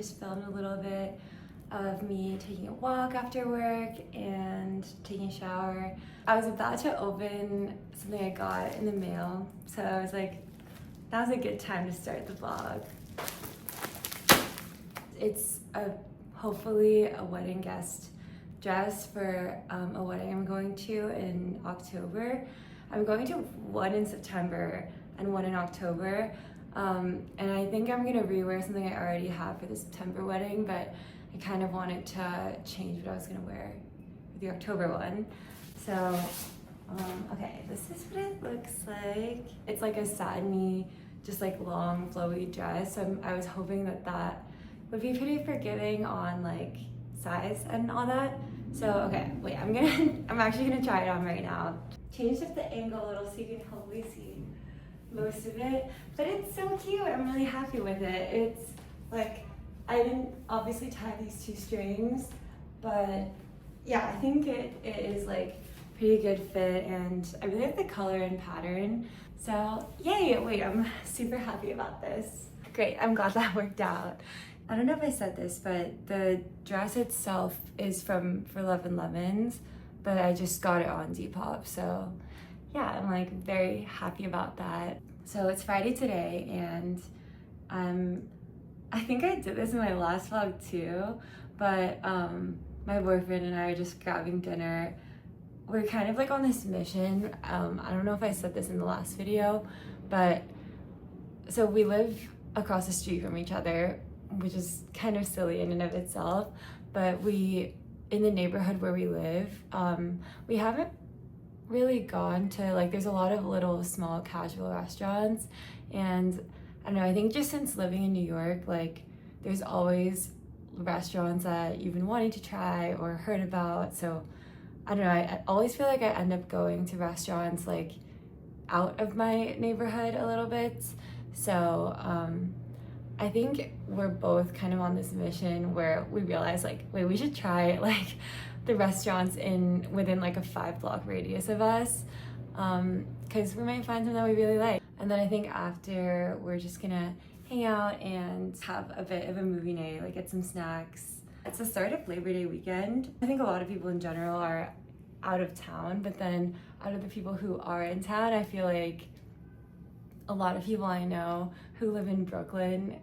just filmed a little bit of me taking a walk after work and taking a shower. I was about to open something I got in the mail, so I was like, that was a good time to start the vlog. It's hopefully a wedding guest dress for a wedding I'm going to in October. I'm going to one in September and one in October. And I think I'm gonna rewear something I already have for the September wedding, but I kind of wanted to change what I was gonna wear for the October one. So, okay, this is what it looks like. It's like a satiny, just like long flowy dress. So I was hoping that that would be pretty forgiving on like size and all that. So, okay, wait, I'm actually gonna try it on right now. Changed up the angle a little so you can hopefully see most of it, but it's so cute. I'm really happy with it. It's like, I didn't obviously tie these two strings, but yeah, I think it is like pretty good fit, and I really like the color and pattern. So yay, wait, I'm super happy about this. Great, I'm glad that worked out. I don't know if I said this, but the dress itself is from For Love and Lemons, but I just got it on Depop, so yeah, I'm like very happy about that. So it's Friday today, and I think I did this in my last vlog too, but my boyfriend and I are just grabbing dinner. We're kind of like on this mission. I don't know if I said this in the last video, but so we live across the street from each other, which is kind of silly in and of itself, but in the neighborhood where we live, we haven't really gone to, like, there's a lot of little small casual restaurants, and I don't know, I think just since living in New York, like, there's always restaurants that you've been wanting to try or heard about. So I don't know, I always feel like I end up going to restaurants like out of my neighborhood a little bit. So I think we're both kind of on this mission where we realize, like, wait, we should try like the restaurants within like a 5-block radius of us, because we might find some that we really like. And then I think after, we're just gonna hang out and have a bit of a movie night, like get some snacks. It's the start of Labor Day weekend. I think a lot of people in general are out of town, but then out of the people who are in town, I feel like a lot of people I know who live in Brooklyn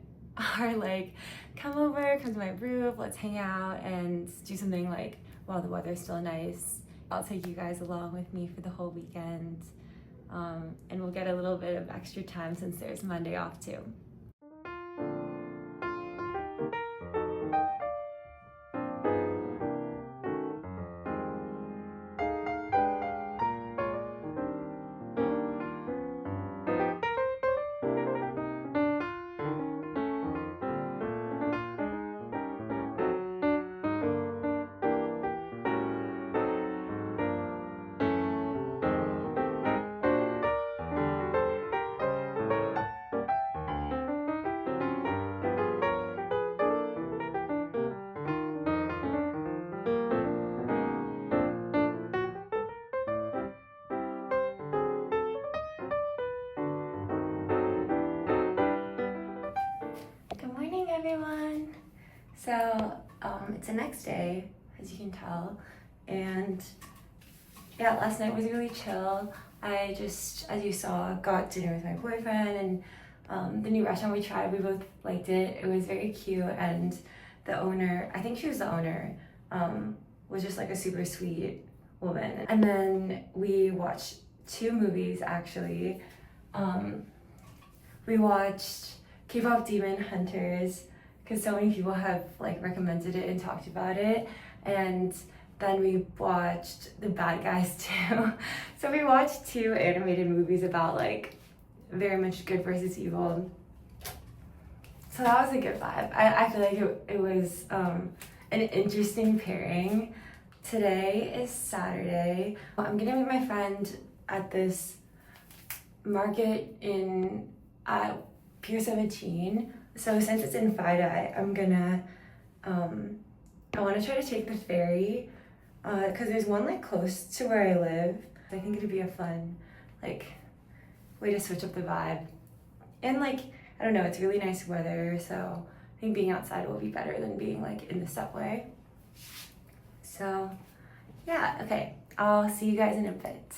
are like, come over, come to my roof, let's hang out and do something like while the weather's still nice. I'll take you guys along with me for the whole weekend, and we'll get a little bit of extra time since there's Monday off too. Good morning, everyone. So it's the next day, as you can tell, and yeah, last night was really chill. I just, as you saw, got dinner with my boyfriend, and the new restaurant we tried, we both liked it. It was very cute, and the owner, I think she was the owner, was just like a super sweet woman. And then we watched 2 movies actually. We watched K-pop Demon Hunters because so many people have like recommended it and talked about it, and then we watched The Bad Guys too. So we watched 2 animated movies about like very much good versus evil. So that was a good vibe. I feel like it was an interesting pairing. Today is Saturday. I'm gonna meet my friend at this market at Pier 17. So since it's in FIDA, I'm gonna, I wanna try to take the ferry, cause there's one like close to where I live. I think it'd be a fun, like, way to switch up the vibe. And like, I don't know, it's really nice weather, so I think being outside will be better than being like in the subway. So yeah, okay, I'll see you guys in a bit.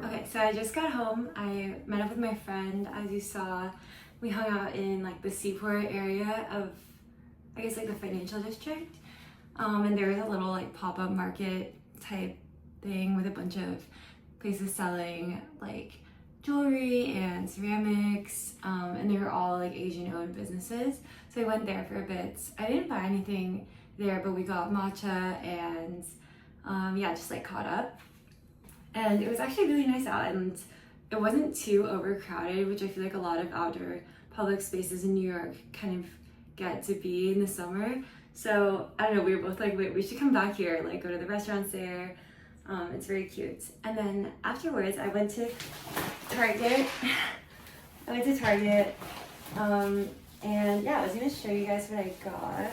Okay, so I just got home. I met up with my friend. As you saw, we hung out in like the Seaport area of, I guess, like the financial district. And there was a little like pop-up market type thing with a bunch of places selling like jewelry and ceramics, and they were all like Asian-owned businesses. So I went there for a bit. I didn't buy anything there, but we got matcha and yeah, just like caught up. And it was actually really nice out, and it wasn't too overcrowded, which I feel like a lot of outdoor public spaces in New York kind of get to be in the summer. So I don't know, we were both like, wait, we should come back here, like go to the restaurants there. It's very cute. And then afterwards I went to Target. And yeah, I was gonna show you guys what I got.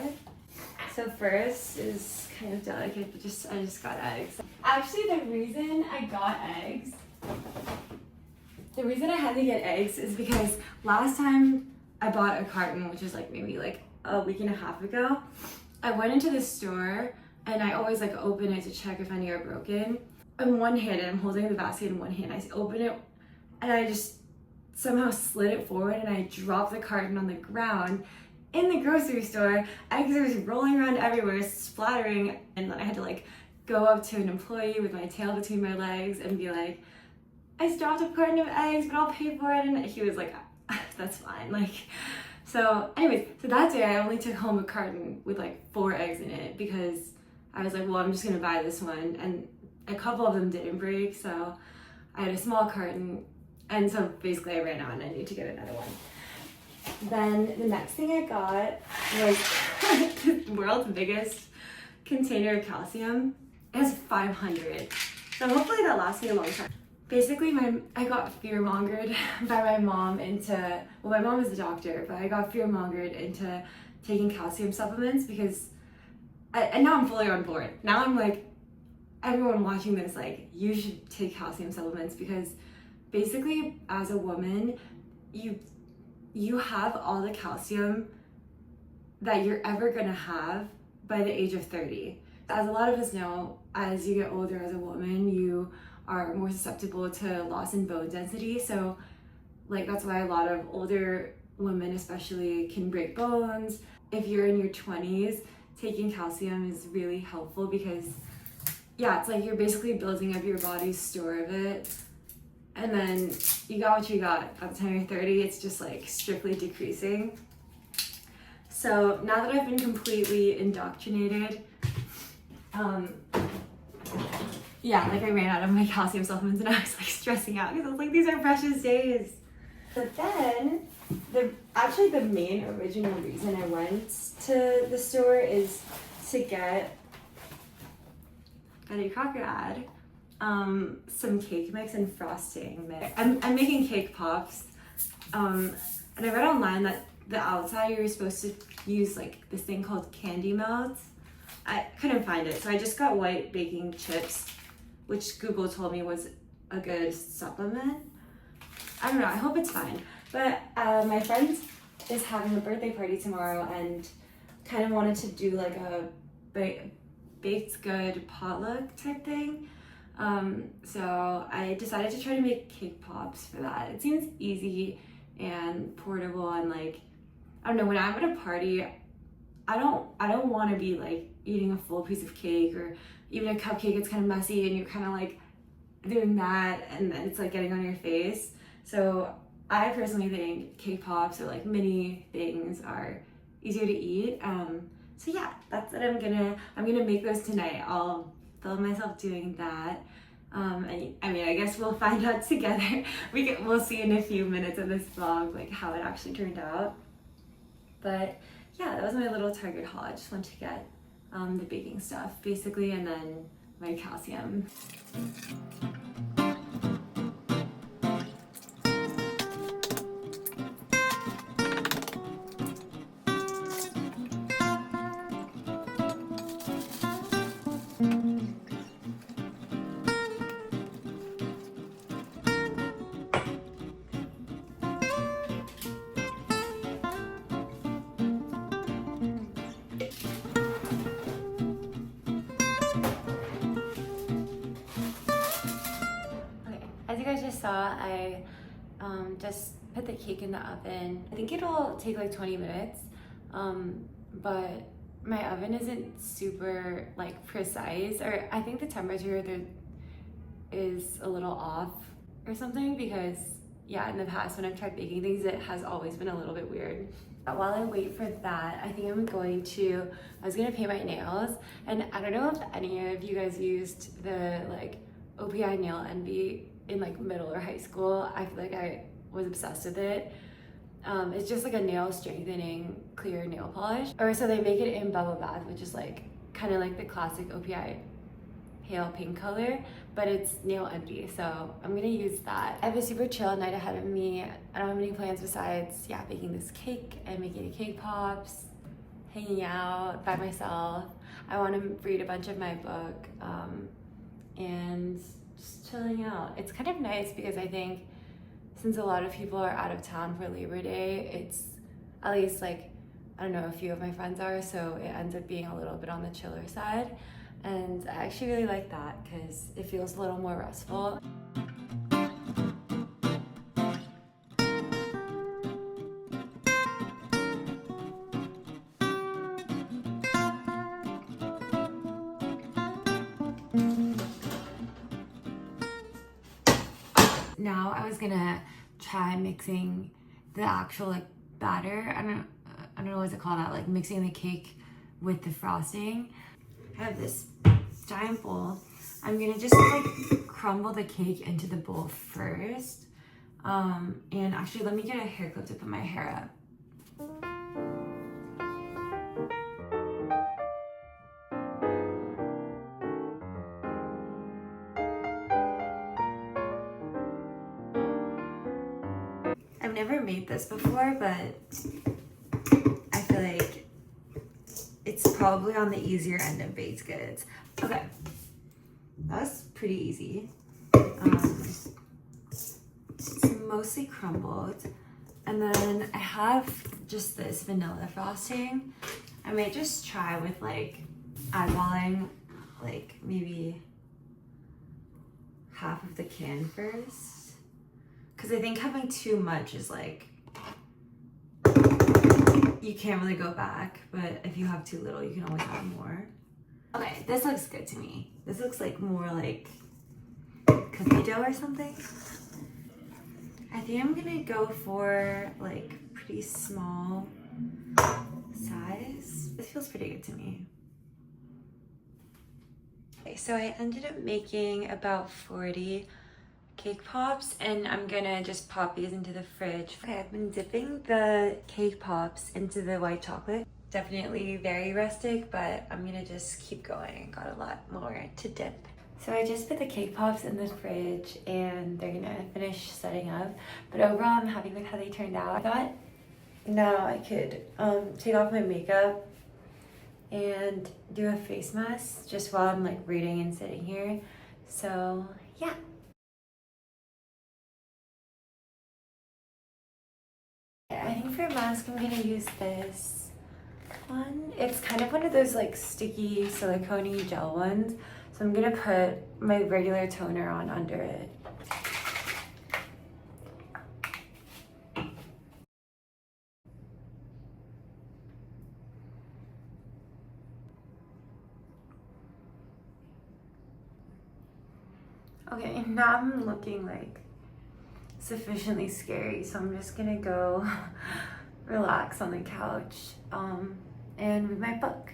So first is kind of delicate, but I just got eggs. Actually, the reason I had to get eggs is because last time I bought a carton, which was like maybe like a week and a half ago, I went into the store and I always like open it to check if any are broken. In one hand, and I'm holding the basket in one hand, I open it and I just somehow slid it forward and I dropped the carton on the ground in the grocery store. Eggs were rolling around everywhere, splattering, and then I had to like go up to an employee with my tail between my legs and be like, I just dropped a carton of eggs, but I'll pay for it. And he was like, that's fine. Like, so anyways, so that day I only took home a carton with like 4 eggs in it because I was like, well, I'm just gonna buy this one. And a couple of them didn't break, so I had a small carton. And so basically I ran out and I needed to get another one. Then the next thing I got was the world's biggest container of calcium. It has 500. So hopefully that lasts me a long time. Basically, I got fear-mongered by my mom into, well, my mom is a doctor, but I got fear-mongered into taking calcium supplements because, and now I'm fully on board. Now I'm like, everyone watching this, like, you should take calcium supplements because basically, as a woman, you have all the calcium that you're ever gonna have by the age of 30. As a lot of us know, as you get older as a woman, you are more susceptible to loss in bone density. So like that's why a lot of older women especially can break bones. If you're in your 20s, taking calcium is really helpful because yeah, it's like you're basically building up your body's store of it. And then you got what you got. By the time you're 30, it's just like strictly decreasing. So now that I've been completely indoctrinated, yeah, like I ran out of my calcium supplements and I was like stressing out because I was like, these are precious days. But then, actually the main original reason I went to the store is to get Betty Crocker ad, some cake mix and frosting mix. I'm making cake pops, and I read online that the outside you're supposed to use like this thing called candy melts. I couldn't find it, so I just got white baking chips, which Google told me was a good supplement. I don't know, I hope it's fine. But my friend is having a birthday party tomorrow and kind of wanted to do like a baked good potluck type thing. So I decided to try to make cake pops for that. It seems easy and portable and like, I don't know, when I'm at a party, I don't want to be like eating a full piece of cake or even a cupcake. It's kind of messy and you're kind of like doing that and then it's like getting on your face. So I personally think cake pops or like mini things are easier to eat. So yeah, that's what I'm gonna make those tonight. I'll film myself doing that. And I mean, I guess we'll find out together. We'll see in a few minutes of this vlog like how it actually turned out. But yeah, that was my little Target haul. I just wanted to get the baking stuff basically, and then my calcium. As you guys just saw, I just put the cake in the oven. I think it'll take like 20 minutes, but my oven isn't super like precise, or I think the temperature there is a little off or something, because yeah, in the past when I've tried baking things, it has always been a little bit weird. While I wait for that, I think I was gonna paint my nails, and I don't know if any of you guys used the like OPI Nail Envy in like middle or high school. I feel like I was obsessed with it. It's just like a nail strengthening clear nail polish. Or so they make it in Bubble Bath, which is like kind of like the classic OPI pale pink color, but it's nail envy, so I'm gonna use that. I have a super chill night ahead of me. I don't have any plans besides, yeah, baking this cake and making the cake pops, hanging out by myself. I want to read a bunch of my book, and just chilling out. It's kind of nice because I think since a lot of people are out of town for Labor Day, it's at least like, I don't know, a few of my friends are, so it ends up being a little bit on the chiller side. And I actually really like that because it feels a little more restful. Now I was gonna try mixing the actual like batter. I don't know what's it called, that like mixing the cake with the frosting. I have this giant bowl. I'm gonna just like crumble the cake into the bowl first. And actually let me get a hair clip to put my hair up. I've never made this before, but I feel like it's probably on the easier end of baked goods. Okay, that was pretty easy. It's mostly crumbled. And then I have just this vanilla frosting. I may just try with like eyeballing like maybe half of the can first. Because I think having too much is like, you can't really go back, but if you have too little, you can always add more. Okay, this looks good to me. This looks like more like cookie dough or something. I think I'm gonna go for like pretty small size. This feels pretty good to me. Okay, so I ended up making about 40 cake pops, and I'm gonna just pop these into the fridge. Okay, I've been dipping the cake pops into the white chocolate. Definitely very rustic, but I'm gonna just keep going. Got a lot more to dip. So I just put the cake pops in the fridge and they're gonna finish setting up. But overall, I'm happy with how they turned out. I thought now I could take off my makeup and do a face mask just while I'm like reading and sitting here. So yeah. I think for a mask, I'm gonna use this one. It's kind of one of those like sticky silicone gel ones. So I'm gonna put my regular toner on under it. Okay, now I'm looking like sufficiently scary, so I'm just gonna go relax on the couch and read my book.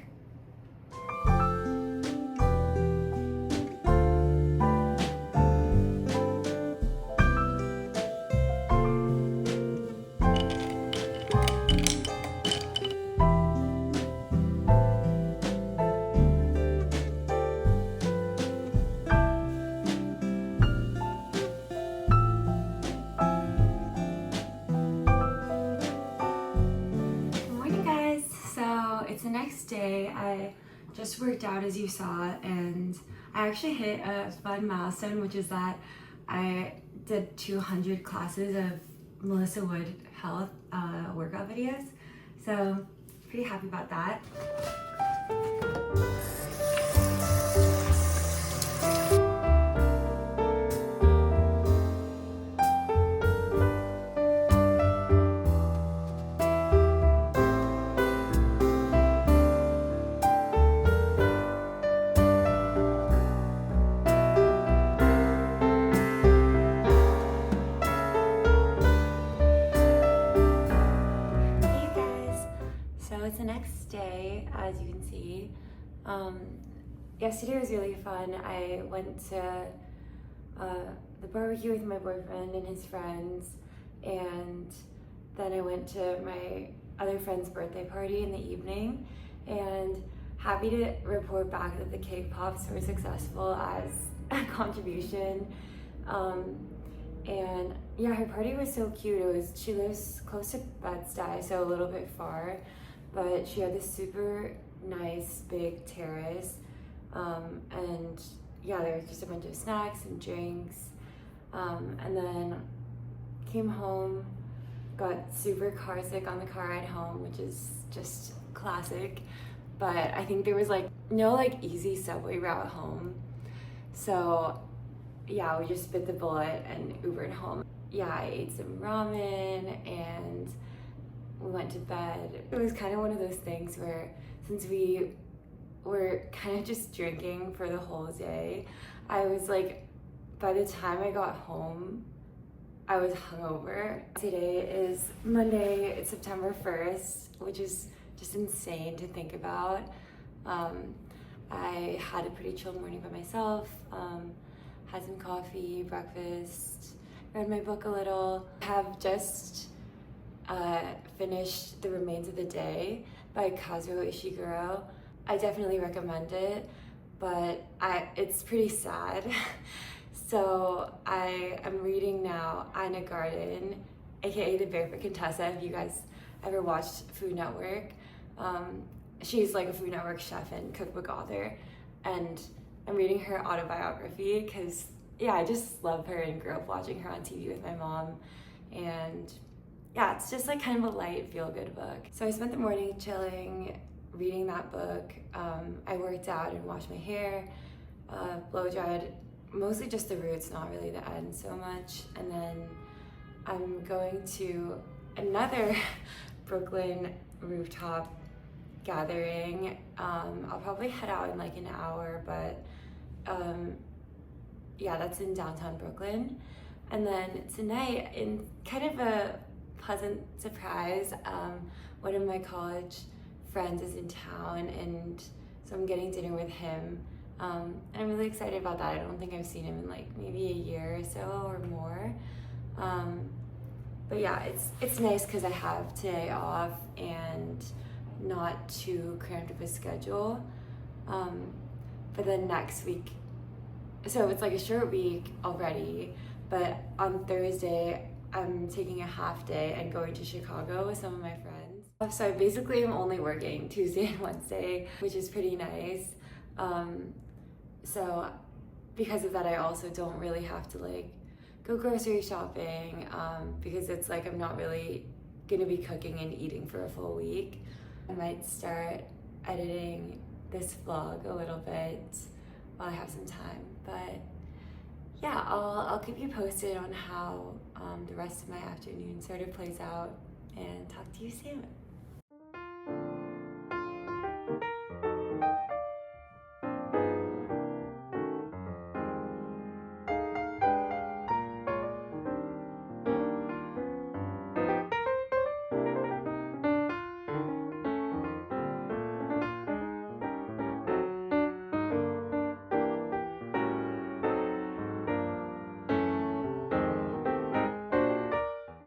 It's the next day. I just worked out, as you saw, and I actually hit a fun milestone, which is that I did 200 classes of Melissa Wood Health workout videos. So pretty happy about that. It's the next day, as you can see. Yesterday was really fun. I went to the barbecue with my boyfriend and his friends, and then I went to my other friend's birthday party in the evening, and happy to report back that the cake pops were successful as a contribution. And yeah, her party was so cute. She lives close to Bed-Stuy, so a little bit far. But she had this super nice big terrace, and yeah, there was just a bunch of snacks and drinks, and then came home, got super car sick on the car ride home, which is just classic. But I think there was no easy subway route home, so yeah, we just bit the bullet and Ubered home. Yeah, I ate some ramen and we went to bed. It was kind of one of those things where, since we were kind of just drinking for the whole day, I was by the time I got home, I was hungover. Today is Monday, it's September 1st, which is just insane to think about. I had a pretty chill morning by myself, had some coffee, breakfast, read my book a little. I have just finished The Remains of the Day by Kazuo Ishiguro. I definitely recommend it, but it's pretty sad. So I am reading now Ina Garten, aka The Barefoot Contessa, if you guys ever watched Food Network. She's a Food Network chef and cookbook author, and I'm reading her autobiography because yeah, I just love her and grew up watching her on TV with my mom, and yeah, it's just kind of a light, feel-good book. So I spent the morning chilling, reading that book. I worked out and washed my hair, blow-dried, mostly just the roots, not really the end so much. And then I'm going to another Brooklyn rooftop gathering. I'll probably head out in an hour, but yeah, that's in downtown Brooklyn. And then tonight, in kind of a pleasant surprise, one of my college friends is in town, and so I'm getting dinner with him, and I'm really excited about that. I don't think I've seen him in maybe a year or so or more, but yeah, it's nice because I have today off and not too cramped of a schedule. But then next week, so it's a short week already, but on Thursday I'm taking a half day and going to Chicago with some of my friends. So I basically am only working Tuesday and Wednesday, which is pretty nice. So because of that, I also don't really have to go grocery shopping, because it's I'm not really gonna be cooking and eating for a full week. I might start editing this vlog a little bit while I have some time, but yeah, I'll keep you posted on how the rest of my afternoon sort of plays out, and talk to you soon.